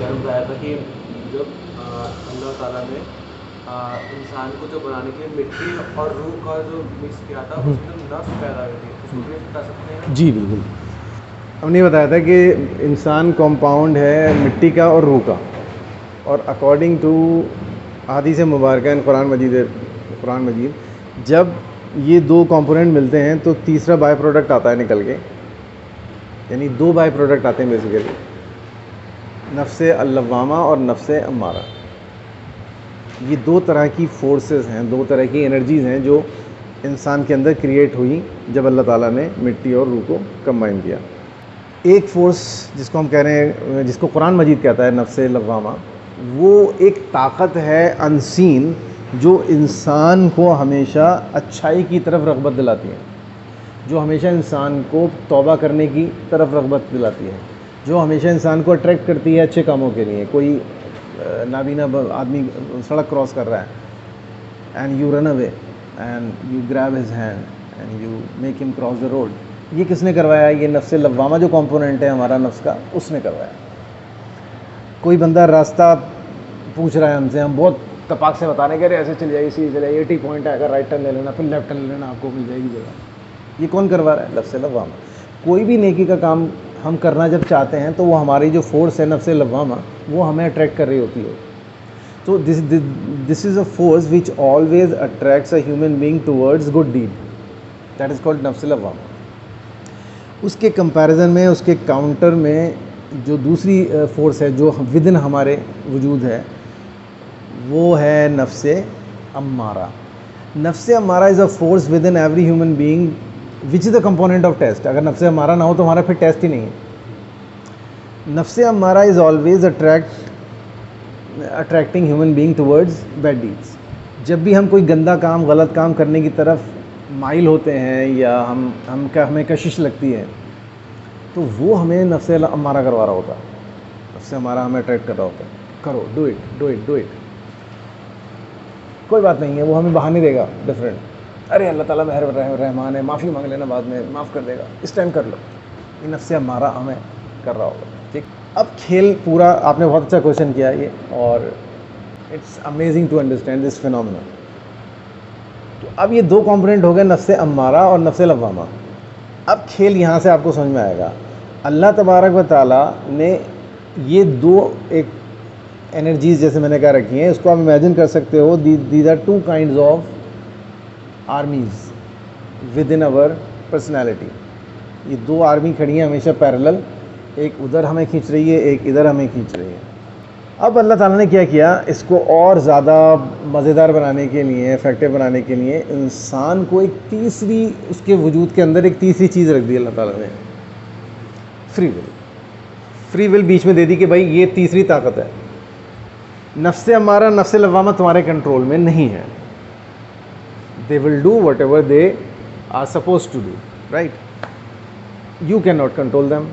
आपने बताया था कि जब अल्लाह ताला ने इंसान को जो बनाने के लिए मिट्टी और रूह का जो मिक्स किया था उसमें जो नफ्स पैदा हुई थी उसको प्लीज बता सकते हैं? जी बिल्कुल। हमने बताया था कि इंसान कंपाउंड है मिट्टी का और रूह का, और अकॉर्डिंग टू हदीस मुबारक कुरान मजीद, जब ये दो कंपोनेंट मिलते हैं तो तीसरा बाय प्रोडक्ट आता है निकल के, यानी दो बाय प्रोडक्ट आते हैं बेसिकली, नफ्से अल्लवामा और नफ्से अम्मारा। ये दो तरह की फोर्सेस हैं, दो तरह की एनर्जीज़ हैं जो इंसान के अंदर क्रिएट हुई जब अल्लाह ताला ने मिट्टी और रूह को कंबाइन किया। एक फ़ोर्स जिसको हम कह रहे हैं, जिसको कुरान मजीद कहता है नफ्से लव्वामा, वो एक ताकत है अनसीन जो इंसान को हमेशा अच्छाई की तरफ रग़बत दिलाती है, जो हमेशा इंसान को तौबा करने की तरफ रग़बत दिलाती है, जो हमेशा इंसान को अट्रैक्ट करती है अच्छे कामों के लिए। कोई नाबीना आदमी सड़क क्रॉस कर रहा है and you run away and you grab his hand and you make him cross the road, ये किसने करवाया? ये नफ्स लव्वामा जो कंपोनेंट है हमारा नफ्स का, उसने करवाया। कोई बंदा रास्ता पूछ रहा है हमसे, हम बहुत तपाक से बता रहे हैं कि अरे ऐसे चल जाइए, सीधे चले जाइए, 80 पॉइंट है, अगर राइट टर्न ले लेना, फिर लेफ्ट टर्न ले लेना, आपको मिल जाएगी जगह। ये कौन करवा रहा है? नफ्स लव्वामा। कोई भी नेकी का काम हम करना जब चाहते हैं तो वो हमारी जो फोर्स है नफ्स लव्वामा, वो हमें अट्रैक्ट कर रही होती है। तो this is a force which always attracts a human being towards good deed, that is called नफ्स लव्वामा। उसके कंपैरिजन में, उसके काउंटर में जो दूसरी फोर्स है जो विद इन हमारे वजूद है, वो है नफ्से अम्मारा। नफ्से अम्मारा is a force within every human being which is the component of test. अगर नफ्से अम्मारा ना हो तो हमारा फिर टेस्ट ही नहीं है। नफ्से अम्मारा is always attracting human being towards bad deeds. जब भी हम कोई गंदा काम, गलत काम करने की तरफ माइल होते हैं या हमें कशिश लगती है, तो वो हमें नफ्से अम्मारा करवा रहा होता है। नफ्से अम्मारा हमें अट्रैक्ट कर रहा होता है, करो, do it do it do it. कोई बात नहीं है, वो हमें बहाने देगा डिफरेंट, अरे अल्लाह ताला रहमान है, माफ़ी मांग लेना, बाद में माफ़ कर देगा, इस टाइम कर लो। ये नफ्से अम्मारा हमें कर रहा होगा। ठीक, अब खेल पूरा, आपने बहुत अच्छा क्वेश्चन किया ये, और it's amazing to understand this phenomena. तो अब ये दो कंपोनेंट हो गए, नफ्से अम्मारा और नफ्से लव्वामा। अब खेल यहाँ से आपको समझ में आएगा। अल्लाह तबारक व तआला ने ये दो एक एनर्जीज़ जैसे मैंने कहा रखी हैं, इसको आप इमेजिन कर सकते हो, these are two kinds of armies within our personality. ये दो आर्मी खड़ी हैं हमेशा पैरेलल, एक उधर हमें खींच रही है, एक इधर हमें खींच रही है। अब अल्लाह ताला ने क्या किया, इसको और ज़्यादा मज़ेदार बनाने के लिए, इफेक्टिव बनाने के लिए, इंसान को एक तीसरी, उसके वजूद के अंदर एक तीसरी चीज़ रख दी अल्लाह ताला ने, फ्री विल। फ्री विल बीच में दे दी कि भाई ये तीसरी ताकत है। नफ्से अम्मारा, नफ्से लव्वामा तुम्हारे कंट्रोल में नहीं है। They will do whatever they are supposed to do, right. You cannot control them,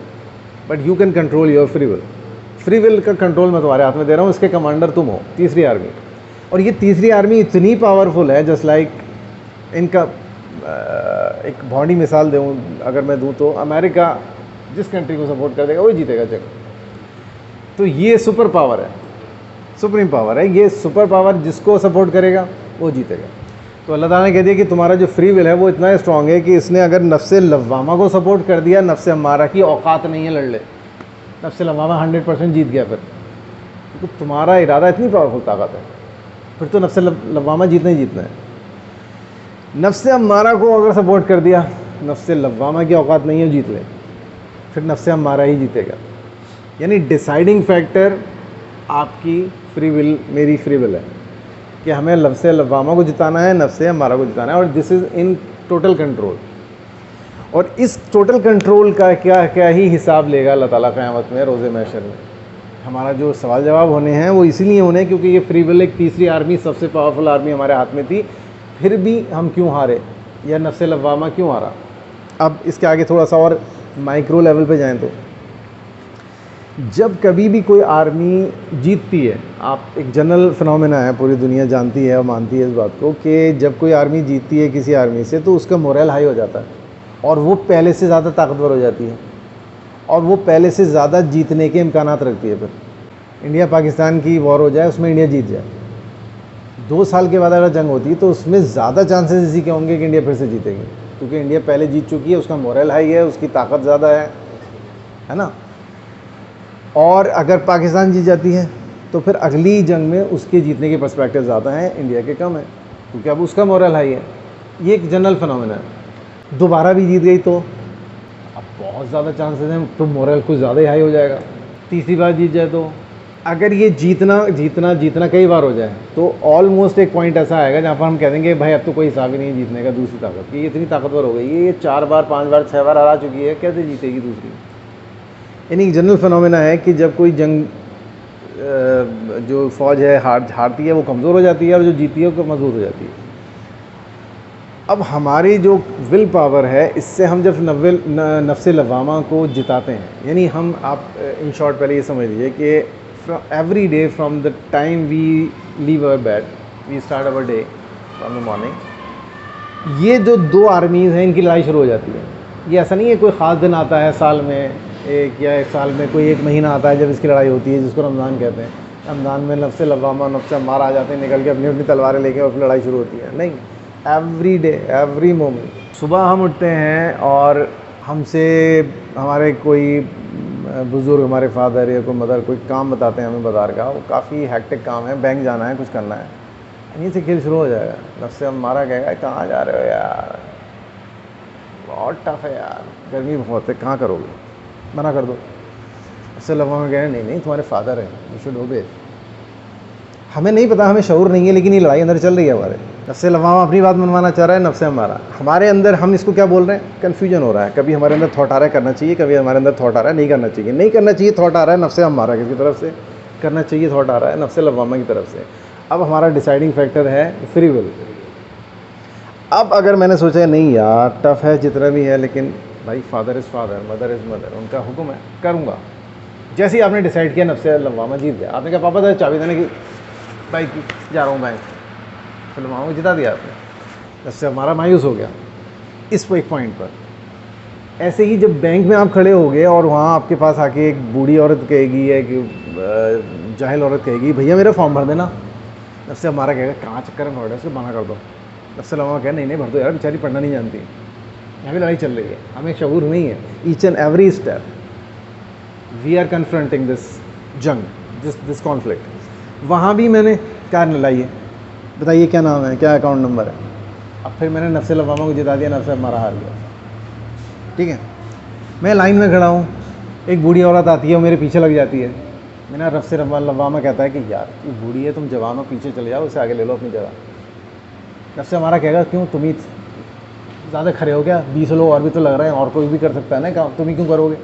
but you can control your free will. Free will का कंट्रोल मैं तुम्हारे हाथ में दे रहा हूँ, इसके कमांडर तुम हो, तीसरी आर्मी। और ये तीसरी आर्मी इतनी पावरफुल है, जस्ट लाइक इनका एक बॉडी मिसाल दूँ अगर मैं दूँ तो अमेरिका जिस कंट्री को सपोर्ट कर देगा वही जीतेगा जगह। तो ये सुपर पावर है, सुप्रीम पावर है। ये सुपर पावर जिसको सपोर्ट करेगा वो जीतेगा। तो अल्लाह ताला ने कह दिया कि तुम्हारा जो फ्री विल है वो इतना स्ट्रांग है कि इसने अगर नफ्से लव्वामा को सपोर्ट कर दिया, नफ्से अम्मारा की औकात नहीं है लड़ ले, नफ्से लव्वामा 100% जीत गया। फिर तो तुम्हारा इरादा इतनी पावरफुल ताकत है, फिर तो नफ्से लव्वामा जीतना ही जीतना है। नफ्से अम्मारा को अगर सपोर्ट कर दिया, नफ्से लव्वामा की औकात नहीं है जीत ले, फिर नफ्से अम्मारा ही जीतेगा। यानी डिसाइडिंग फैक्टर आपकी फ्री विल, मेरी फ्री विल है कि हमें नफ्से लव्वामा को जिताना है, नफ्से अम्मारा को जिताना है, और this is in total control. और इस टोटल कंट्रोल का क्या ही हिसाब लेगा अल्लाह ताला क़यामत में, रोज़े महशर में। हमारा जो सवाल जवाब होने हैं वो इसीलिए होने क्योंकि ये फ्री विल, एक तीसरी आर्मी, सबसे पावरफुल आर्मी हमारे हाथ में थी, फिर भी हम क्यों हारे, या नफ्से लव्वामा क्यों हारा। अब इसके आगे थोड़ा सा और माइक्रो लेवल पे जाएं तो जब कभी भी कोई आर्मी जीतती है, आप एक जनरल फिनोमेना है, पूरी दुनिया जानती है और मानती है इस बात को कि जब कोई आर्मी जीतती है किसी आर्मी से तो उसका मोरल हाई हो जाता है और वो पहले से ज़्यादा ताकतवर हो जाती है और वो पहले से ज़्यादा जीतने के इम्कानात रखती है। फिर इंडिया पाकिस्तान की वॉर हो जाए, उसमें इंडिया जीत जाए, 2 साल के बाद अगर जंग होती है तो उसमें ज़्यादा चांसेस इसी के होंगे कि इंडिया फिर से जीतेगी, क्योंकि इंडिया पहले जीत चुकी है, उसका मोरल हाई है, उसकी ताकत ज़्यादा है ना। और अगर पाकिस्तान जीत जाती है तो फिर अगली जंग में उसके जीतने के पर्सपेक्टिव ज़्यादा हैं, इंडिया के कम है, क्योंकि अब उसका मोरल हाई है। ये एक जनरल फिनोमेना है। दोबारा भी जीत गई तो अब बहुत ज़्यादा चांसेस हैं, तो मोरल कुछ ज़्यादा ही हाई हो जाएगा। तीसरी बार जीत जाए तो अगर ये जीतना कई बार हो जाए तो ऑलमोस्ट एक पॉइंट ऐसा आएगा जहाँ पर हम कह देंगे भाई अब तो कोई हिसाब ही नहीं जीतने का, दूसरी ताकत की, ये इतनी ताकतवर हो गई है, ये 4 बार 5 बार 6 बार हरा चुकी है, कैसे जीतेगी दूसरी। यानी जनरल फिनोमेना है कि जब कोई जंग जो फ़ौज है हारती है वो कमज़ोर हो जाती है, और जो जीती है वो मजबूत हो जाती है। अब हमारी जो विल पावर है, इससे हम जब नफ्स लवामा को जिताते हैं, यानी हम आप इन शॉर्ट पहले ये समझ लीजिए कि every day from the time we leave our bed, we start our day from the morning, ये जो 2 आर्मीज़ हैं इनकी लड़ाई शुरू हो जाती है। ये ऐसा नहीं है कोई ख़ास दिन आता है साल में एक, या एक साल में कोई एक महीना आता है जब इसकी लड़ाई होती है, जिसको रमज़ान कहते हैं। रमज़ान में नफ्स लवामा नफ्स अम्मारा आ जाते हैं निकल के, अपनी अपनी तलवारें लेके, और फिर लड़ाई शुरू होती है। नहीं, एवरी डे एवरी मोमेंट। सुबह हम उठते हैं और हमसे हमारे कोई बुज़ुर्ग, हमारे फादर या कोई मदर कोई काम बताते हैं हमें बाज़ार का, वो काफ़ी हैक्टिक काम है, बैंक जाना है, कुछ करना है, यहीं से खेल शुरू हो जाएगा। नफ्स अम्मारा कहेगा कहाँ जा रहे हो यार, बहुत टफ है यार, गर्मी बहुत है, कहाँ करोगे, मना कर दो। उससे लवा में कह रहे नहीं तुम्हारे फादर हैं, यू शुड ओबे। हमें नहीं पता, हमें शऊर नहीं है, लेकिन ये लड़ाई अंदर चल रही है हमारे। नफ्से लवामा अपनी बात मनवाना चाह रहा है, नफ्से हमारा हमारे अंदर, हम इसको क्या बोल रहे हैं, कन्फ्यूजन हो रहा है। कभी हमारे अंदर थॉट आ रहा है करना चाहिए, कभी हमारे अंदर थॉट आ रहा है नहीं करना चाहिए। नहीं करना चाहिए थॉट आ रहा है नफ्से हमारा किसी तरफ से, करना चाहिए थॉट आ रहा है नफ्से लवामा की तरफ से। अब हमारा डिसाइडिंग फैक्टर है फ्री विल। अब अगर मैंने सोचा है नहीं यार टफ है जितना भी है, लेकिन भाई father is father, mother is mother, उनका हुक्म है, करूँगा। जैसे ही आपने डिसाइड किया नफ्से लवामा जीत गया, आपने कहा पापा था चाबी देने की, बाइक की जा रहा हूँ बैंक, फिर लवामा को जिता दिया आपने, नफ्से हमारा मायूस हो गया इस एक पॉइंट पर। ऐसे ही जब बैंक में आप खड़े हो गए और वहाँ आपके पास आके एक बूढ़ी औरत कहेगी या कि जाहिल औरत कहेगी भैया मेरा फॉर्म भर देना, नफ्से हमारा कहेगा कहाँ चक्कर में पड़ रहा है, उसको मना कर दो। नफ्से लवामा कहे नहीं भर दो यार, बेचारी पढ़ना नहीं जानती। यहाँ भी लड़ाई चल रही है, हमें शऊर नहीं है। Each and every step we are confronting this जंग, दिस कॉन्फ्लिक्ट। वहाँ भी मैंने कार लाई है, बताइए क्या नाम है, क्या अकाउंट नंबर है। अब फिर मैंने नफ्से लवामा को जिता दिया, नफ्से हमारा हार गया। ठीक है, मैं लाइन में खड़ा हूँ, एक बूढ़ी औरत आती है, वो मेरे पीछे लग जाती है। मैंने नफ्से लवामा कहता है कि यार ये बूढ़ी है, तुम जवान हो, पीछे चले जाओ, उसे आगे ले लो अपनी जगह। नफ्से हमारा कहेगा क्यों, तुम ही ज़्यादा खड़े हो क्या, 20 लोग और भी तो लग रहे हैं, और कोई भी कर सकता है ना काम, तुम ही क्यों करोगे।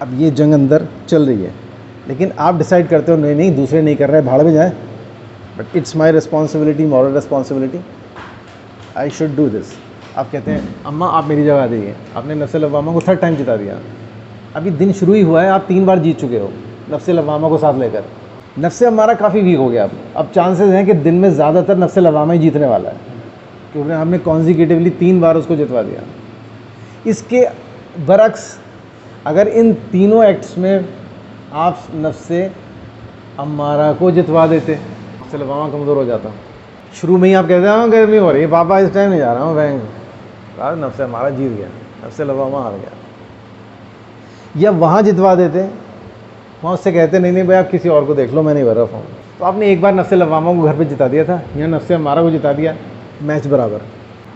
अब ये जंग अंदर चल रही है, लेकिन आप डिसाइड करते हो नहीं दूसरे नहीं कर रहे हैं, भाड़ में जाए, but it's my responsibility, moral responsibility, I should do this. आप कहते हैं अम्मा आप मेरी जगह आ जाइए, आपने नफ्से लवामा को 3rd टाइम जिता दिया। अभी दिन शुरू ही हुआ है, आप 3 बार जीत चुके हो नफ्से लवामा को साथ लेकर। नफ्से हमारा काफ़ी वीक हो गया। अब चांसेस हैं कि दिन में ज़्यादातर नफ्से लवामा ही जीतने वाला है, क्योंकि हमने कॉन्जिक्यूटिवली 3 बार उसको जितवा दिया। इसके बरक्स अगर इन तीनों एक्ट्स में आप नफ्से अम्मारा को जितवा देते, नफ्से लवामा कमज़ोर हो जाता। शुरू में ही आप कहते हैं गर्मी हो रही है पापा, इस टाइम नहीं जा रहा हूँ बैंक, यार नफ्से हमारा जीत गया, नफ्से लवामा हार गया। या वहाँ जितवा देते, वहाँ उससे कहते नहीं भाई आप किसी और को देख लो, मैं नहीं भर रहा फॉर्म। तो आपने एक बार नफ्से लवामा को घर पे जिता दिया था, यहाँ नफ्से हमारा को जिता दिया, मैच बराबर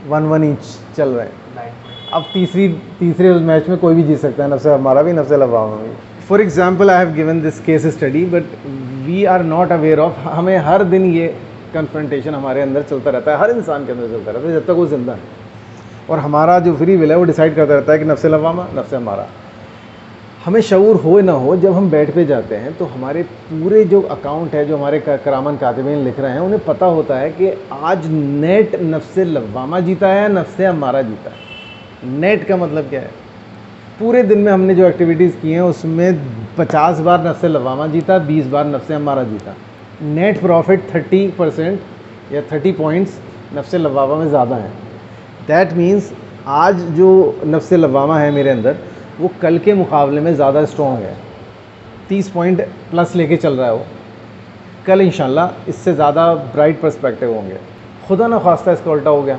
1-1 ईच चल रहे हैं। अब तीसरे मैच में कोई भी जीत सकता है, नफ्से हमारा भी नफ्से लवामा भी। For example I have given this case study, but we are not aware of, हमें हर दिन ये कन्फ्रंटेशन हमारे अंदर चलता रहता है, हर इंसान के अंदर चलता रहता है जब तक वो जिंदा है। और हमारा जो फ्री विल है वो डिसाइड करता रहता है कि नफ्से लवामा नफ्से हमारा। हमें शऊर हो ना हो, जब हम बेड पे जाते हैं तो हमारे पूरे जो अकाउंट है, जो हमारे करामन कातिबीन लिख रहे हैं, उन्हें पता होता है कि आज नेट नफ्से लवामा जीता है, नफ्से हमारा जीता है। नेट का मतलब क्या है, पूरे दिन में हमने जो एक्टिविटीज़ की हैं उसमें 50 बार नफ्से लवामा जीता, 20 बार नफ्से हमारा जीता। नेट प्रॉफिट 30% या 30 पॉइंट्स नफ्से लवामा में ज़्यादा है। दैट मीन्स आज जो नफ्से लवामा है मेरे अंदर, वो कल के मुकाबले में ज़्यादा स्ट्रॉन्ग है। 30 पॉइंट प्लस लेके चल रहा है वो, कल इंशाल्लाह इससे ज़्यादा ब्राइट पर्सपेक्टिव होंगे। खुदा न खास्ता इसका उल्टा हो गया।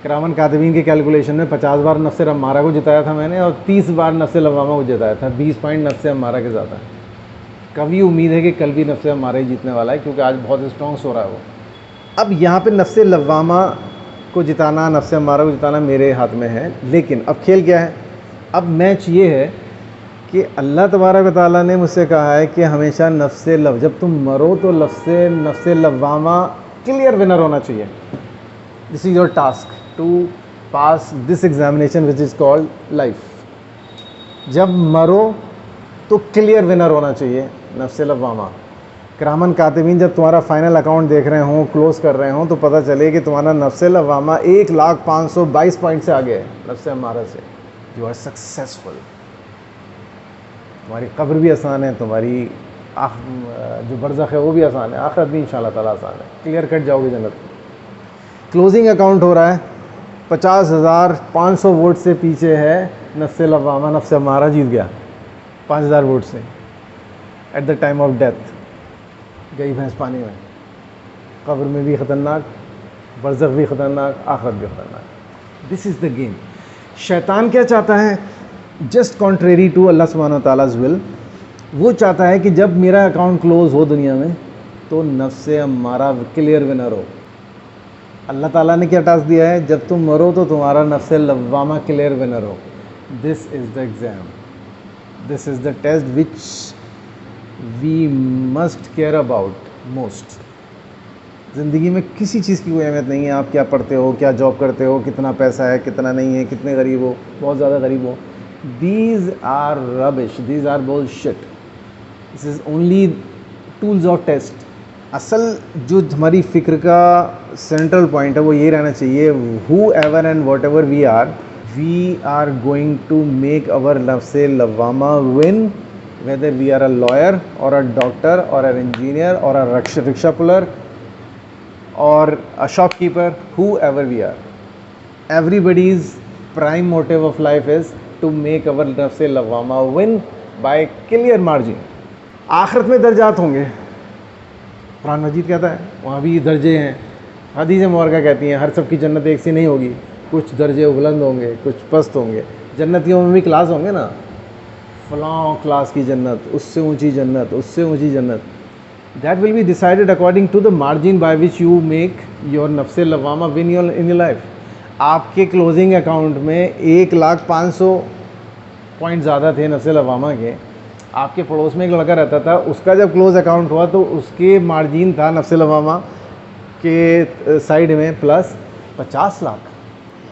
किरामन कातिबीन के कैलकुलेशन में 50 बार नफ्स अम्मारा को जिताया था मैंने और 30 बार नफ्स लवामा को जिताया था, 20 पॉइंट नफ्स अम्मारा के ज़्यादा। कभी उम्मीद है कि कल भी नफ्स अम्मारा ही जीतने वाला है, क्योंकि आज बहुत स्ट्रॉन्ग सो रहा है वो। अब यहाँ पे नफ्स लवामा को जिताना, नफ्स अम्मारा को जिताना मेरे हाथ में है। लेकिन अब खेल क्या है, अब मैच ये है कि अल्लाह तबारक व तआला ने मुझसे कहा है कि हमेशा जब तुम मरो तो नफ्स लवामा क्लियर विनर होना चाहिए। This is your task to pass this examination which is called life. जब मरो तो क्लियर विनर होना चाहिए नफ्स लवामा। किरामन कातिबीन जब तुम्हारा फाइनल अकाउंट देख रहे हों, क्लोज कर रहे हों, तो पता चले कि तुम्हारा नफ्स लवामा 1,522 पॉइंट से आगे है नफ्स अम्मारा से। You are successful. तुम्हारी कब्र भी आसान है, तुम्हारी जो बरज़ख है वो भी आसान है, आखिरत भी इंशाअल्लाह ताला आसान है, क्लियर कट जाओगे जन्नत। क्लोजिंग अकाउंट हो रहा है, 50,500 वोट से पीछे है नफ्स लवामा। नफ्स अम्मारा जीत गया 5,000 वोट से। At the time of death गई भैंस पानी में। कब्र में भी ख़तरनाक, बरज़ख भी ख़तरनाक, आखिरत भी ख़तरनाक। This is the game. शैतान क्या चाहता है, जस्ट कॉन्ट्रेरी टू अल्लाह सुब्हानहू व तआलाज़ विल। वो चाहता है कि जब मेरा अकाउंट क्लोज़ हो दुनिया में तो नफ्स अम्मारा क्लियर विनर हो। अल्लाह ताला ने क्या टास्क दिया है, जब तुम मरो तो तुम्हारा नफ्स लवामा क्लियर विनर हो। This is the exam, this is the test which we must care about most. ज़िंदगी में किसी चीज़ की कोई अहमियत नहीं है, आप क्या पढ़ते हो, क्या जॉब करते हो, कितना पैसा है, कितना नहीं है, कितने गरीब हो, बहुत ज़्यादा गरीब हो। These are rubbish, these are bullshit. This is only tools of test. असल जो हमारी फ़िक्र का सेंट्रल पॉइंट है वो ये रहना चाहिए, whoever and whatever we are going to make our नफ्स लवामा win, whether we are a lawyer or a doctor or an engineer or a rickshaw puller or a shopkeeper, whoever we are, everybody's prime motive of life is to make our nafs lawama win by clear margin. आखिरत में दर्जात होंगे, कुरान मजीद कहता है, वहाँ भी दर्जे हैं। हदीस मुबारका कहती हैं हर सब की जन्नत एक सी नहीं होगी, कुछ दर्जे बुलंद होंगे, कुछ पस्त होंगे। जन्नतियों में भी क्लास होंगे ना, फलां क्लास की जन्नत, उससे ऊंची जन्नत, उससे ऊंची जन्नत। That will be decided according to the margin by which you make your नफ्स लवामा win your in your life. आपके क्लोजिंग अकाउंट में 1,500,000 पॉइंट ज़्यादा थे नफ्स लवामा के। आपके पड़ोस में एक लड़का रहता था, उसका जब क्लोज अकाउंट हुआ तो उसके मार्जिन था नफ्स लवामा के साइड में प्लस 50 लाख।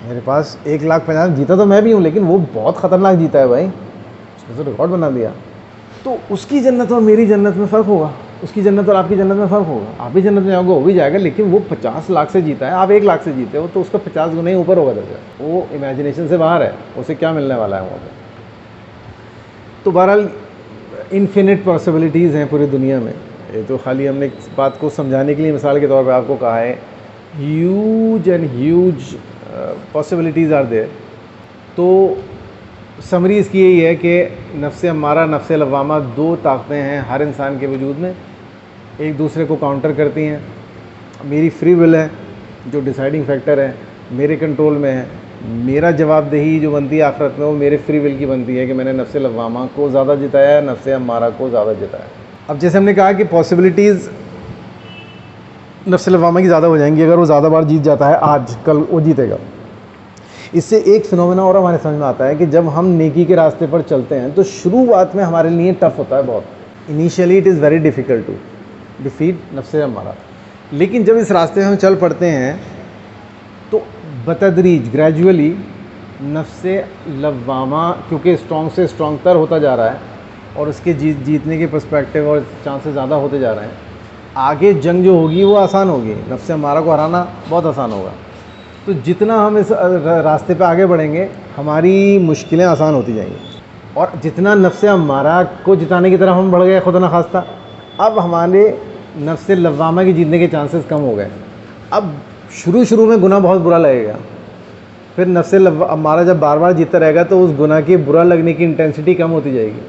मेरे पास 1,50,000 जीता तो मैं भी हूँ, लेकिन वो बहुत ख़तरनाक जीता है भाई, उसने तो रिकॉर्ड बना दिया। तो उसकी जन्नत और मेरी जन्नत में फ़र्क होगा, उसकी जन्नत और आपकी जन्नत में फ़र्क होगा। आप भी जन्नत में जाओगे, वो भी जाएगा, लेकिन वो 50 लाख से जीता है, आप 1 लाख से जीते हो, तो उसका 50 गुना ही ऊपर होगा दर्जा। वो इमेजिनेशन से बाहर है, उसे क्या मिलने वाला है वहाँ पर। तो बहरहाल इन्फिनिट पॉसिबिलिटीज़ हैं पूरी दुनिया में। ये तो खाली हमने इस बात को समझाने के लिए मिसाल के तौर पर आपको कहा है, ह्यूज पॉसिबिलिटीज़ आर देयर। तो समरी इसकी यही है कि नफ्स अम्मारा, नफ्स लवामा 2 ताकतें हैं हर इंसान के वजूद में, एक दूसरे को काउंटर करती हैं। मेरी फ्री विल है जो डिसाइडिंग फैक्टर है, मेरे कंट्रोल में है। मेरा जवाबदेही जो बनती है आखिरत में वो मेरे फ्री विल की बनती है कि मैंने नफ्स लवामा को ज़्यादा जिताया है, नफ्स अम्मारा को ज़्यादा जिताया। अब जैसे हमने कहा कि पॉसिबिलिटीज़ नफ्स लवामा की ज़्यादा हो जाएंगी अगर वो ज़्यादा बार जीत जाता है, आज कल वो जीतेगा। इससे एक फिनोमेना और हमारे समझ में आता है कि जब हम नेकी के रास्ते पर चलते हैं तो शुरुआत में हमारे लिए टफ होता है बहुत। Initially it is very difficult to defeat नफ्स अम्मारा, लेकिन जब इस रास्ते में हम चल पड़ते हैं तो बतदरीज ग्रेजुअली नफ्स लवामा क्योंकि स्ट्रॉन्ग से स्ट्रॉन्ग तर होता जा रहा है और उसके जीतने के पर्सपेक्टिव और चांसेस ज़्यादा होते जा रहे हैं। आगे जंग जो होगी वो आसान होगी, नफ्स अम्मारा को हराना बहुत आसान होगा। तो जितना हम इस रास्ते पे आगे बढ़ेंगे हमारी मुश्किलें आसान होती जाएंगी, और जितना नफ्स अम्मारा को जिताने की तरफ हम बढ़ गए खुदा न खास्ता, अब हमारे नफ्स लवामा की जीतने के चांसेस कम हो गए। अब शुरू में गुनाह बहुत बुरा लगेगा, फिर नफ्स अम्मारा जब बार बार जीतता रहेगा तो उस गुनाह की बुरा लगने की इंटेंसिटी कम होती जाएगी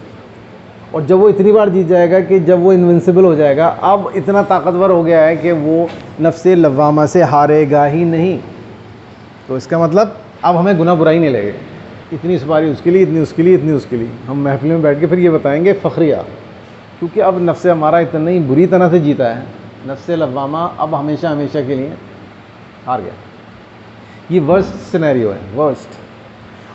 और जब वो इतनी बार जीत जाएगा कि जब वो इनविंसिबल हो जाएगा, अब इतना ताकतवर हो गया है कि वो नफ्से लव्वामा से हारेगा ही नहीं। तो इसका मतलब अब हमें गुनाह बुराई नहीं लगेगा, इतनी सुपारी उसके लिए, इतनी उसके लिए, इतनी उसके लिए। हम महफिल में बैठ के फिर ये बताएंगे फ़ख्रिया, क्योंकि अब नफ्से हमारा इतना ही बुरी तरह से जीता है, नफ्से लव्वामा अब हमेशा हमेशा के लिए हार गया। ये वर्स्ट सिनेरियो है, वर्स्ट।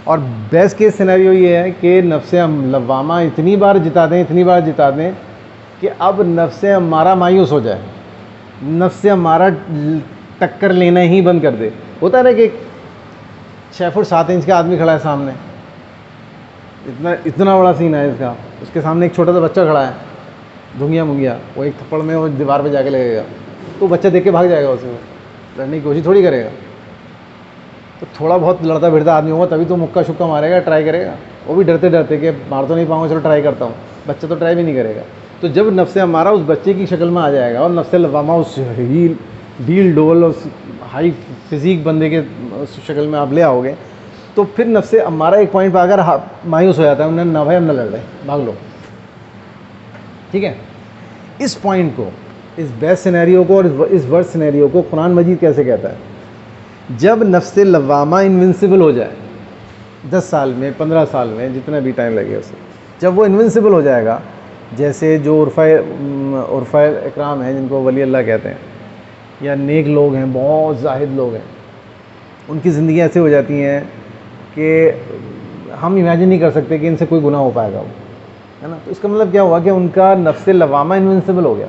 और बेस्ट केस सिनेरियो ये है कि नफ्से लव्वामा इतनी बार जिता दें, इतनी बार जिता दें कि अब नफ्से हमारा मायूस हो जाए, नफ्से हमारा टक्कर लेना ही बंद कर दे। होता है ना कि 6 फुट 7 इंच का आदमी खड़ा है सामने, इतना बड़ा सीन है इसका, उसके सामने एक छोटा सा बच्चा खड़ा है, धुंगिया मुंगिया, वो एक थप्पड़ में वो दीवार पे जाके लगेगा, तो बच्चा देख के भाग जाएगा, उसे लड़ने की कोशिश थोड़ी करेगा। तो थोड़ा बहुत लड़ता भिड़ता आदमी होगा तभी तो मुक्का शुक्का मारेगा, ट्राई करेगा, वो भी डरते डरते कि मार तो नहीं पाऊंगा, चलो ट्राई करता हूँ। बच्चा तो ट्राई भी नहीं करेगा। तो जब नफ्से हमारा उस बच्चे की शक्ल में आ जाएगा और नफ्से लव्वामा उस ढील डोल, उस हाई फिजिक बंदे के शक्ल में आप ले आओगे, तो फिर नफ्से हमारा एक पॉइंट पर अगर मायूस हो जाता है, उन्हें ना भाई हम ना लड़ रहे, भाग लो, ठीक है। इस पॉइंट को, इस बेस्ट सिनेरियो को और इस वर्स्ट सिनेरियो को कुरान मजीद कैसे कहता है? जब नफ्से लव्वामा इनविंसिबल हो जाए, 10 साल में, 15 साल में, जितना भी टाइम लगे उसे, जब वो इनविंसिबल हो जाएगा, जैसे जो उर्फ़ा इकराम हैं, जिनको वली अल्लाह कहते हैं, या नेक लोग हैं, बहुत जाहिद लोग हैं, उनकी ज़िंदगी ऐसे हो जाती हैं कि हम इमेजिन नहीं कर सकते कि इनसे कोई गुनाह हो पाएगा, वो है ना। तो इसका मतलब क्या हुआ कि उनका नफ्से लव्वामा इनविंसिबल हो गया।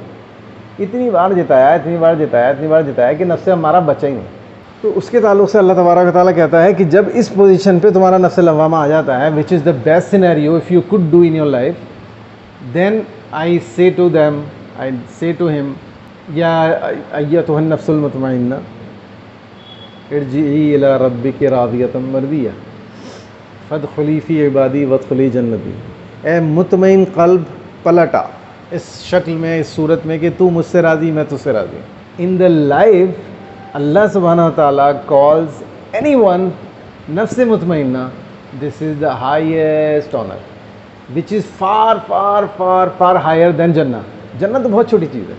इतनी बार जिताया, इतनी बार जिताया, इतनी बार जिताया कि नफ्से हमारा बचा ही नहीं। तो उसके ताल्लुक़ से अल्लाह तबारक व तआला कहता है कि जब इस पोजीशन पे तुम्हारा नफ्स लव्वामा आ जाता है, which is the best scenario if you could do in your life, then I say to them, I say to him, या अय्यतुहन नफ्सुल मुतमइन्ना इरजिई इला रब्बिकी रादियतम मर्दिया फदखुली फ़ी इबादी वदखुली जन्नती। ए मुतमइन क़ल्ब, पलटा इस शक्ल में, इस सूरत में कि तू मुझसे राज़ी, मैं तुझसे राज़ी। In the life Allah subhanahu wa ta'ala calls anyone nafs mutmainna, this is the highest honor, which is far far far far higher than जन्नत। जन्नत तो बहुत छोटी चीज़ है,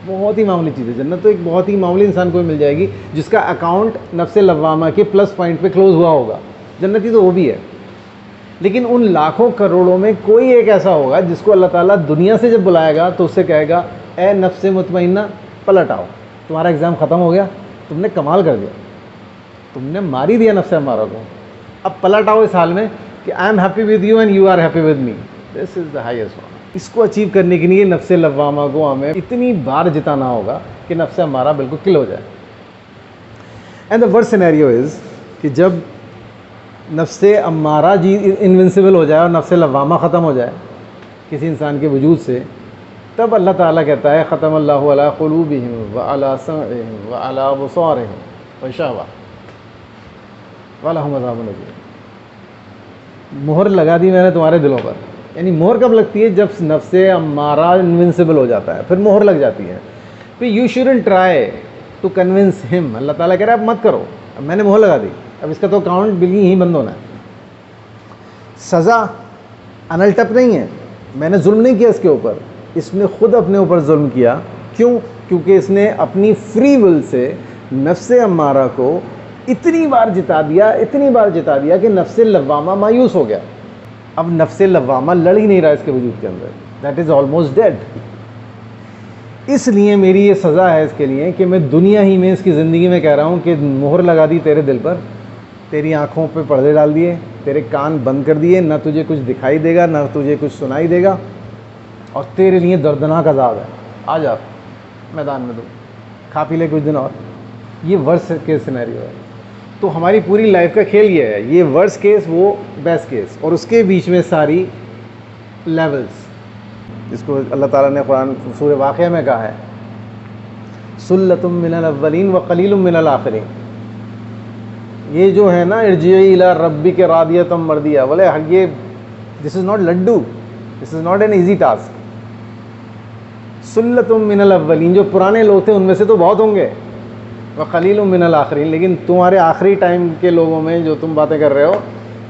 बहुत ही मामूली चीज़ है। जन्नत तो एक बहुत ही मामूली इंसान को मिल जाएगी जिसका अकाउंट नफ्स लव्वामा के प्लस पॉइंट पे क्लोज हुआ होगा। जन्नती तो वो भी है, लेकिन उन लाखों करोड़ों में कोई एक ऐसा होगा जिसको अल्लाह ताला दुनिया से जब बुलाएगा तो उससे कहेगा, ए नफ्स मुतमइन्ना पलट आओ, तुम्हारा एग्ज़ाम ख़त्म हो गया, तुमने कमाल कर दिया, तुमने मार ही दिया नफ्स हमारा को, अब पलट आओ इस हाल में कि I am happy with you and you are happy with me. This is the highest one. इसको अचीव करने के लिए नफ्स लव्वामा को हमें इतनी बार जिताना होगा कि नफ्स हमारा बिल्कुल किल हो जाए। And the worst scenario is कि जब नफ्स अम्मारा जी इनविंसिबल हो जाए और नफ्स लव्वामा ख़त्म हो जाए किसी इंसान के वजूद से, तब अल्लाह ताला कहता है ख़तम अल्लाहु अला क़ुलूबिहिम व अला समइहिम व अला अबसारिहिम ग़िशावा व लहुम अज़ाबुन अज़ीम। मोहर लगा दी मैंने तुम्हारे दिलों पर। यानी मोहर कब लगती है? जब नफ्से अम्मारा इनविंसिबल हो जाता है, फिर मोहर लग जाती है। फिर you shouldn't try to convince him. अल्लाह ताला कह रहा है अब मत करो, अब मैंने मोहर लगा दी, अब इसका तो अकाउंट बिल्कुल ही बंद होना है। सज़ा अनलटप नहीं है, मैंने जुल्म नहीं किया इसके ऊपर, इसने खुद अपने ऊपर जुल्म किया। क्यों? क्योंकि इसने अपनी फ्री विल से नफ्से अम्मारा को इतनी बार जिता दिया, इतनी बार जिता दिया कि नफ्से लव्वामा मायूस हो गया। अब नफ्से लव्वामा लड़ ही नहीं रहा इसके वजूद के अंदर, दैट इज़ ऑलमोस्ट डेड। इसलिए मेरी ये सज़ा है इसके लिए कि मैं दुनिया ही में इसकी ज़िंदगी में कह रहा हूँ कि मोहर लगा दी तेरे दिल पर, तेरी आँखों पे पर्दे डाल दिए, तेरे कान बंद कर दिए, ना तुझे कुछ दिखाई देगा ना तुझे कुछ सुनाई देगा, और तेरे लिए दर्दनाक अज़ाब है। आ जा मैदान में, तो खा पी ले कुछ दिन और। ये वर्स्ट केस सिनेरियो है। तो हमारी पूरी लाइफ का खेल ये है, ये वर्स्ट केस, वो बेस्ट केस, और उसके बीच में सारी लेवल्स, जिसको अल्लाह ताला ने कुरान सूरह वाक़िया में कहा है सुल्लतुम मिनल अव्वलीन व क़लीलुम मिनल आख़िरीन। ये जो है ना, इरजिई इला रब्बिक रादियतम मर्दिया, बोले ये this is not laddoo, this is not an easy task. सुल्लतुम मिनल अव्वलीन, जो पुराने लोग थे उनमें से तो बहुत होंगे, व क़लीलुम मिनल आख़िरीन, लेकिन तुम्हारे आखिरी टाइम के लोगों में जो तुम बातें कर रहे हो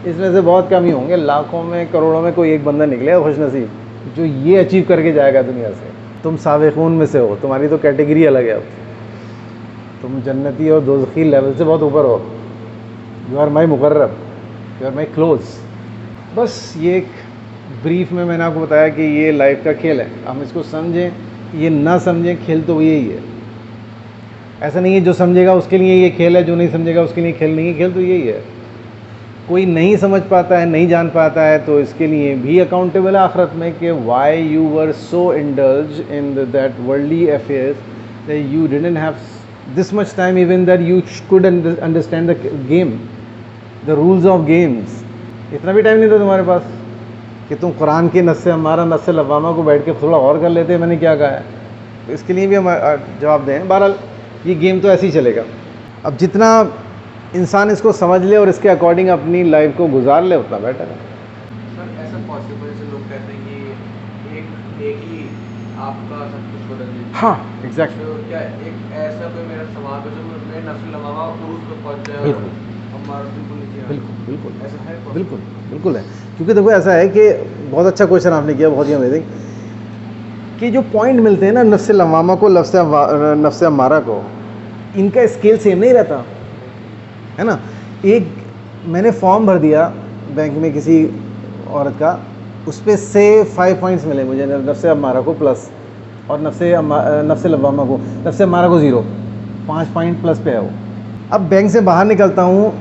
इसमें से बहुत कम ही होंगे। लाखों में करोड़ों में कोई एक बंदा निकलेगा खुशनसीब जो ये अचीव करके जाएगा दुनिया से। तुम साबिक़ून में से हो, तुम्हारी तो कैटेगरी अलग है। अब तुम जन्नती और दोज़खी लेवल से बहुत ऊपर हो। यू आर माई मुकर्रब, यू आर माई क्लोज। बस ये एक ब्रीफ में मैंने आपको बताया कि ये लाइफ का खेल है। हम इसको समझें, ये ना समझें, खेल तो यही है। ऐसा नहीं है जो समझेगा उसके लिए ये खेल है, जो नहीं समझेगा उसके लिए खेल नहीं है। खेल तो यही है। कोई नहीं समझ पाता है, नहीं जान पाता है, तो इसके लिए भी अकाउंटेबल है आखिरत में कि why you were so indulge in that worldly affairs that you didn't have this much time even that you could understand the game, the rules of games. इतना भी टाइम नहीं था तुम्हारे पास कि तुम कुरान के नस्से हमारा नस्से लवामा को बैठ के थोड़ा और कर लेते। मैंने क्या कहा है, तो इसके लिए भी हम जवाब दें। बहरहाल ये गेम तो ऐसे ही चलेगा। अब जितना इंसान इसको समझ ले और इसके अकॉर्डिंग अपनी लाइफ को गुजार ले उतना बेटर है। सर ऐसा पॉसिबल है, लोग कहते हैं कि एक ही आपका सब कुछ बदल देती है। हाँ एग्जैक्टली। तो क्या एक ऐसा कोई मेरा सवाल है जो मेरे नस्ल लवामा उरूज पे पहुंच जाए? बिल्कुल। हमारा बिल्कुल नीचे बिल्कुल बिल्कुल ऐसा है? बिल्कुल बिल्कुल है। क्योंकि देखो ऐसा है कि बहुत अच्छा क्वेश्चन आपने किया, बहुत ही अमेजिंग, कि जो पॉइंट मिलते हैं ना नफ्स लवामा को, नफ्स अम्मारा को, इनका स्केल सेम नहीं रहता है ना। एक मैंने फॉर्म भर दिया बैंक में किसी औरत का, उस पर से 5 पॉइंट्स मिले मुझे, नफ्स अम्मारा को प्लस और नफ्स लवामा को, नफ्स अम्मारा को 0, 5 पॉइंट प्लस पे है वो। अब बैंक से बाहर निकलता हूँ,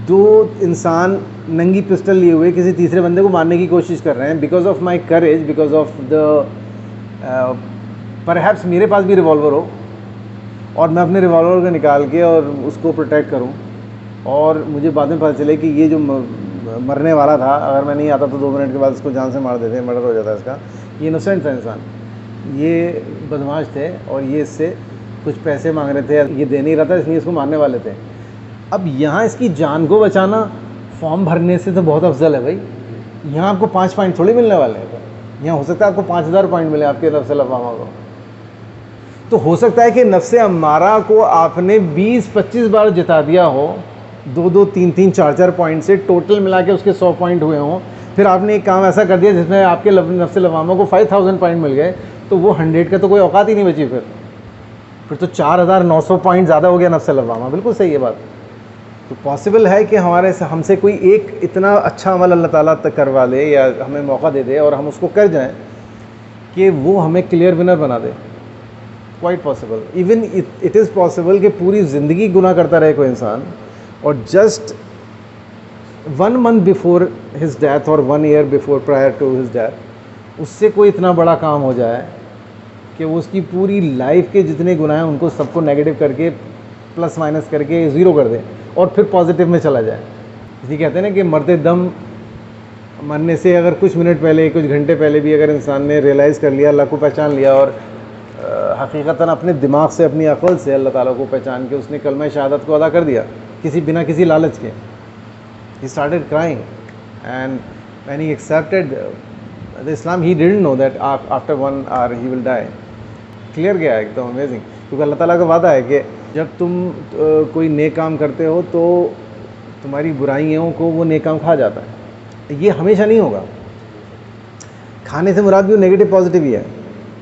2 इंसान नंगी पिस्टल लिए हुए किसी तीसरे बंदे को मारने की कोशिश कर रहे हैं। Because of my courage, because of the perhaps मेरे पास भी रिवॉल्वर हो और मैं अपने रिवॉल्वर को निकाल के और उसको प्रोटेक्ट करूं, और मुझे बाद में पता चले कि ये जो मरने वाला था, अगर मैं नहीं आता तो 2 मिनट के बाद इसको जान से मार देते, मर्डर हो जाता इसका। ये इनोसेंट था इंसान, ये बदमाश थे और ये इससे कुछ पैसे मांग रहे थे, ये दे नहीं रहा था, इसलिए इसको मारने वाले थे। अब यहाँ इसकी जान को बचाना फॉर्म भरने से तो बहुत अफजल है भाई। यहाँ आपको 5 पॉइंट थोड़ी मिलने वाले हैं, यहाँ हो सकता है आपको 5000 पॉइंट मिले आपके नफ्स लवामा को। तो हो सकता है कि नफ्स अम्मारा को आपने 20-25 बार जिता दिया हो, 2-2, 3-3, 4-4 पॉइंट से, टोटल मिला के उसके 100 पॉइंट हुए हों। फिर आपने एक काम ऐसा कर दिया जिसमें आपके नफ्स लवामा को 5000 पॉइंट मिल गए, तो वो 100 का तो कोई औकात ही नहीं बची। फिर तो 4900 पॉइंट ज़्यादा हो गया नफ्स लवामा। बिल्कुल सही है बात। तो पॉसिबल है कि हमसे कोई एक इतना अच्छा अमल अल्लाह ताला तक करवा ले या हमें मौका दे दे और हम उसको कर जाएं कि वो हमें क्लियर विनर बना दे। Quite possible. Even it is possible कि पूरी ज़िंदगी गुनाह करता रहे कोई इंसान, और just 1 month before his death और 1 year before prior to his death उससे कोई इतना बड़ा काम हो जाए कि वो उसकी पूरी लाइफ के जितने गुनाह हैं उनको सबको नेगेटिव करके प्लस माइनस करके 0 कर दे और फिर पॉजिटिव में चला जाए। इसलिए कहते हैं ना कि मरते दम मरने से अगर कुछ मिनट पहले, कुछ घंटे पहले भी अगर इंसान ने रियलाइज़ कर लिया, अल्लाह को पहचान लिया और हकीकतन अपने दिमाग से, अपनी अक़ल से अल्लाह ताला को पहचान के उसने कलमा शहादत को अदा कर दिया बिना किसी लालच के। He started crying and when he accepted the Islam, he didn't know that after 1 hour he will die. Clear गया है एकदम अमेजिंग। क्योंकि अल्लाह ताला का वादा है कि जब तुम कोई नेक काम करते हो तो तुम्हारी बुराइयों को वो नेक काम खा जाता है। ये हमेशा नहीं होगा। खाने से मुराद भी नेगेटिव पॉजिटिव ही है।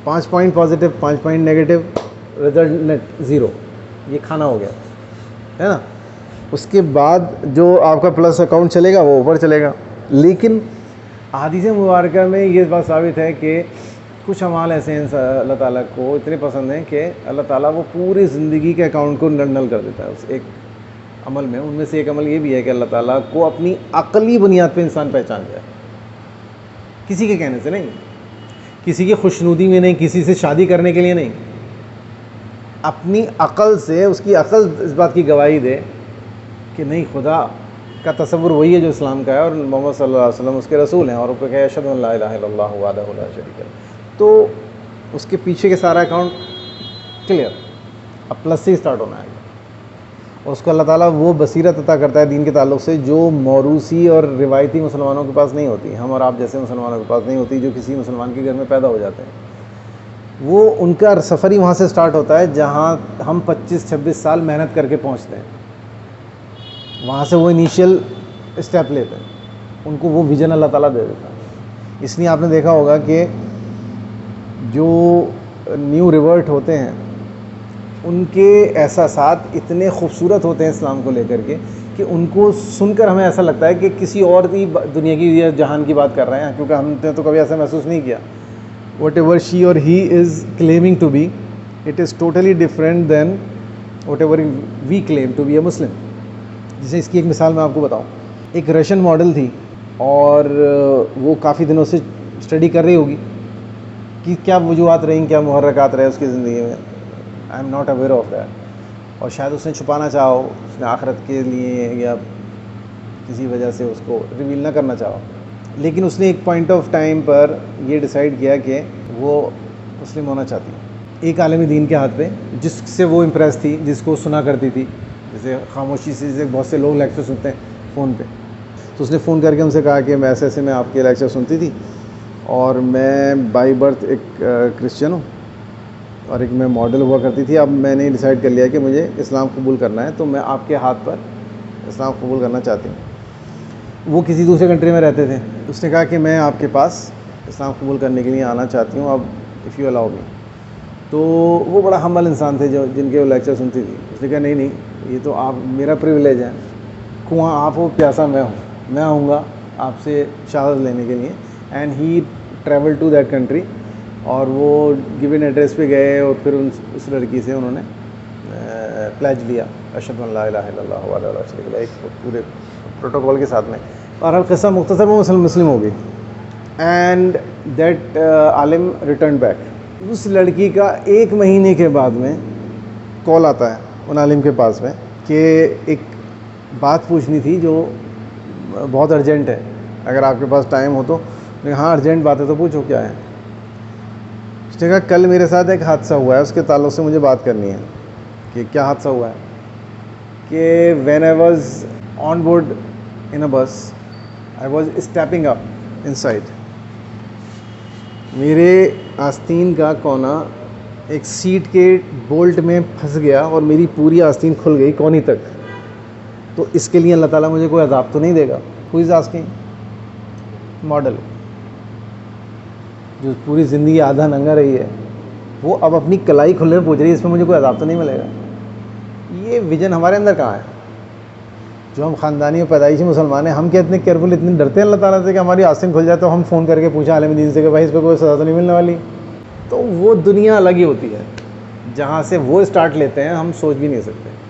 5 point positive, 5 point negative, result net 0। ये खाना हो गया है ना। उसके बाद जो आपका प्लस अकाउंट चलेगा वो ऊपर चलेगा। लेकिन हदीस मुबारक में ये बात साबित है कि कुछ अमाल ऐसे हैं अल्लाह ताला को इतने पसंद हैं कि अल्लाह ताला वो पूरी ज़िंदगी के अकाउंट को नल कर देता है उस एक अमल में। उनमें से एक अमल ये भी है कि अल्लाह ताला को अपनी अक़ली बुनियाद पे इंसान पहचान जाए, किसी के कहने से नहीं, किसी की खुशनुदी में नहीं, किसी से शादी करने के लिए नहीं, अपनी अक़ल से उसकी अक़ल इस बात की गवाही दे कि नहीं, खुदा का तसव्वुर वही है जो इस्लाम का है और मोहम्मद सल्लल्लाहु अलैहि वसल्लम उसके रसूल हैं, और ऊपर कहे अशहदु अन ला इलाहा इल्लल्लाहु वहदहु ला शरीका लहू। तो उसके पीछे के सारा अकाउंट क्लियर, अब प्लस से ही स्टार्ट होना है। और उसको अल्लाह ताला वो बसीरत अता करता है दीन के ताल्लुक़ से जो मौरूसी और रिवायती मुसलमानों के पास नहीं होती, हम और आप जैसे मुसलमानों के पास नहीं होती, जो किसी मुसलमान के घर में पैदा हो जाते हैं। वो उनका सफ़र ही वहाँ से स्टार्ट होता है जहाँ हम 25-26 साल मेहनत करके पहुँचते हैं। वहाँ से वो इनिशियल स्टेप लेते हैं, उनको वो विज़न अल्लाह ताला दे देता है। इसलिए आपने देखा होगा कि जो न्यू रिवर्ट होते हैं उनके एहसासात इतने खूबसूरत होते हैं इस्लाम को लेकर के कि उनको सुनकर हमें ऐसा लगता है कि किसी और ही दुनिया की या जहान की बात कर रहे हैं, क्योंकि हमने तो कभी ऐसा महसूस नहीं किया. What ever she or he is claiming to be, it is totally different than whatever we claim to be a Muslim. जैसे इसकी एक मिसाल मैं आपको बताऊँ. एक रशियन मॉडल थी और वो काफ़ी दिनों से स्टडी कर रही होगी कि क्या वजूहत रही, क्या मुहर्रकात रहे उसकी ज़िंदगी में. I am not aware of that. और शायद उसने छुपाना चाहा हो, उसने आखिरत के लिए या किसी वजह से उसको रिवील ना करना चाहा. लेकिन उसने एक पॉइंट ऑफ टाइम पर ये डिसाइड किया कि वो मुस्लिम होना चाहती है. एक आलिम दीन के हाथ पे जिससे वो इम्प्रेस थी, जिसको सुना करती थी, जैसे खामोशी से जैसे बहुत से लोग लेक्चर सुनते हैं फ़ोन पे, तो उसने फ़ोन करके उनसे कहा कि मैं ऐसे मैं आपके लेक्चर सुनती थी और मैं बाई बर्थ एक क्रिश्चियन हूँ और एक मैं मॉडल हुआ करती थी. अब मैंने डिसाइड कर लिया कि मुझे इस्लाम कबूल करना है, तो मैं आपके हाथ पर इस्लाम कबूल करना चाहती हूँ. वो किसी दूसरे कंट्री में रहते थे. उसने कहा कि मैं आपके पास इस्लाम कबूल करने के लिए आना चाहती हूँ, अब इफ़ यू अलाउ मी. तो वो बड़ा हम्बल इंसान थे जो जिनके वो लेक्चर सुनती थी. उसने कहा नहीं नहीं, ये तो आप मेरा प्रिविलेज है, कुआँ आप हो प्यासा मैं हूँ, मैं आऊँगा आपसे शहादत लेने के लिए. And he travel to that country और वो गिवन एड्रेस पे गए और फिर उस लड़की से उन्होंने प्लेज लिया अशहदु अन ला इलाहा इल्लल्लाह व अला शरीका लहू, एक पूरे प्रोटोकॉल के साथ में. और हर किस्सा मुख्तसर में मुस्लिम हो गई. एंड दैट आलिम रिटर्न बैक. उस लड़की का 1 महीने के बाद में कॉल आता है उन आलिम के पास में कि एक बात पूछनी थी जो बहुत अर्जेंट है, अगर आपके पास टाइम हो तो. हाँ अर्जेंट बात है तो पूछो क्या है. उसने कहा कल मेरे साथ एक हादसा हुआ है, उसके ताल्लुक़ से मुझे बात करनी है. कि क्या हादसा हुआ है? कि when I was on board in a bus I was stepping up inside. मेरे आस्तीन का कोना एक सीट के बोल्ट में फंस गया और मेरी पूरी आस्तीन खुल गई कोनी तक. तो इसके लिए अल्लाह ताला मुझे कोई अज़ाब तो नहीं देगा? Who is asking? मॉडल जो पूरी ज़िंदगी आधा नंगा रही है, वो अब अपनी कलाई खुलने में पूछ रही है इसमें मुझे कोई अज़ाब तो नहीं मिलेगा. ये विजन हमारे अंदर कहाँ है? जो हम ख़ानदानी और पैदाइशी मुसलमान हैं, हम क्या इतने केयरफुल, इतने डरते हैं अल्लाह ताला से कि हमारी आस्तीन खुल जाए तो हम फ़ोन करके पूछा आलिम दीन से कि भाई इस पर कोई सज़ा तो नहीं मिलने वाली? तो वो दुनिया अलग ही होती है जहाँ से वो स्टार्ट लेते हैं, हम सोच भी नहीं सकते.